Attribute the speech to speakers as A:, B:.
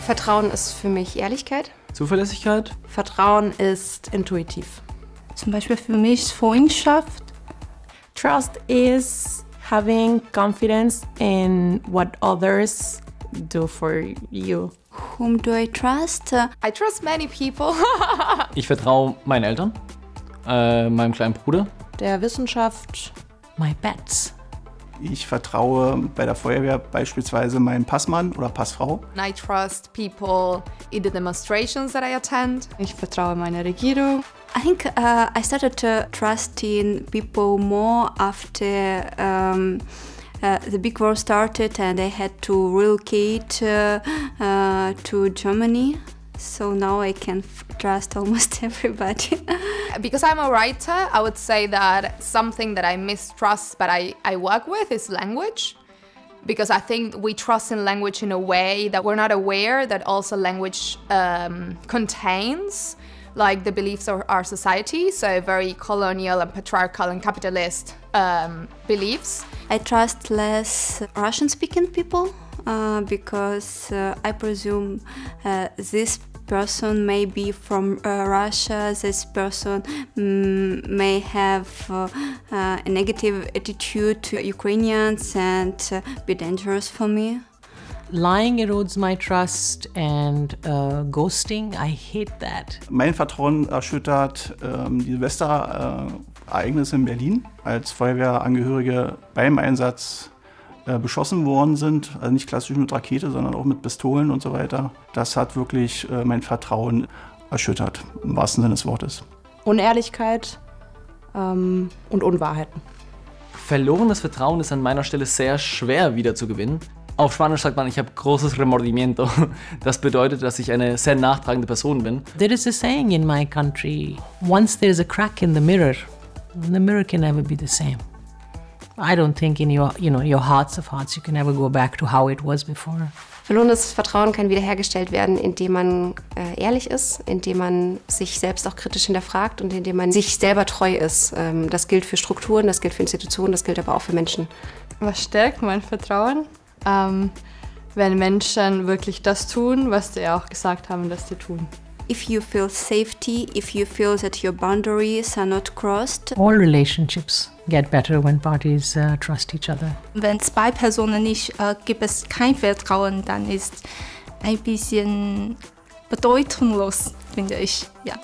A: Vertrauen ist für mich Ehrlichkeit.
B: Zuverlässigkeit.
A: Vertrauen ist intuitiv.
C: Zum Beispiel für mich Freundschaft.
D: Trust is having confidence in what others do for you.
C: Whom do I trust?
A: I trust many people.
B: Ich vertraue meinen Eltern, meinem kleinen Bruder.
A: Der Wissenschaft.
D: My pets.
E: Ich vertraue bei der Feuerwehr beispielsweise meinem Passmann oder Passfrau.
A: I trust people in the demonstrations that I attend.
F: Ich vertraue meiner Regierung.
C: I think I started to trust in people more after the big war started and I had to relocate to Germany. So now I can trust almost everybody.
A: Because I'm a writer, I would say that something that I mistrust but I work with is language. Because I think we trust in language in a way that we're not aware that also language contains like the beliefs of our society, so very colonial and patriarchal and capitalist beliefs.
C: I trust less Russian-speaking people because I presume this person may be from Russia, this person may have a negative attitude to Ukrainians and be dangerous for me.
D: Lying erodes my trust and ghosting, I hate that.
E: Mein Vertrauen erschüttert die Silvesterereignisse in Berlin, als Feuerwehrangehörige beim Einsatz beschossen worden sind. Also nicht klassisch mit Rakete, sondern auch mit Pistolen und so weiter. Das hat wirklich mein Vertrauen erschüttert, im wahrsten Sinne des Wortes.
A: Unehrlichkeit und Unwahrheiten.
B: Verlorenes Vertrauen ist an meiner Stelle sehr schwer wiederzugewinnen. Auf Spanisch sagt man, ich habe großes Remordimiento. Das bedeutet, dass ich eine sehr nachtragende Person bin.
D: There is a saying in my country, once there's a crack in the mirror can never be the same. I don't think in your hearts of hearts you can ever go back to how it was before.
A: Verlorenes Vertrauen kann wiederhergestellt werden, indem man ehrlich ist, indem man sich selbst auch kritisch hinterfragt und indem man sich selber treu ist. Das gilt für Strukturen, das gilt für Institutionen, das gilt aber auch für Menschen.
F: Was stärkt mein Vertrauen? Wenn Menschen wirklich das tun, was sie auch gesagt haben, dass sie tun.
C: If you feel safety, if you feel that your boundaries are not crossed.
D: All relationships get better when parties trust each other.
C: Wenn zwei Personen nicht, gibt es kein Vertrauen, dann ist ein bisschen bedeutungslos, finde ich. Ja.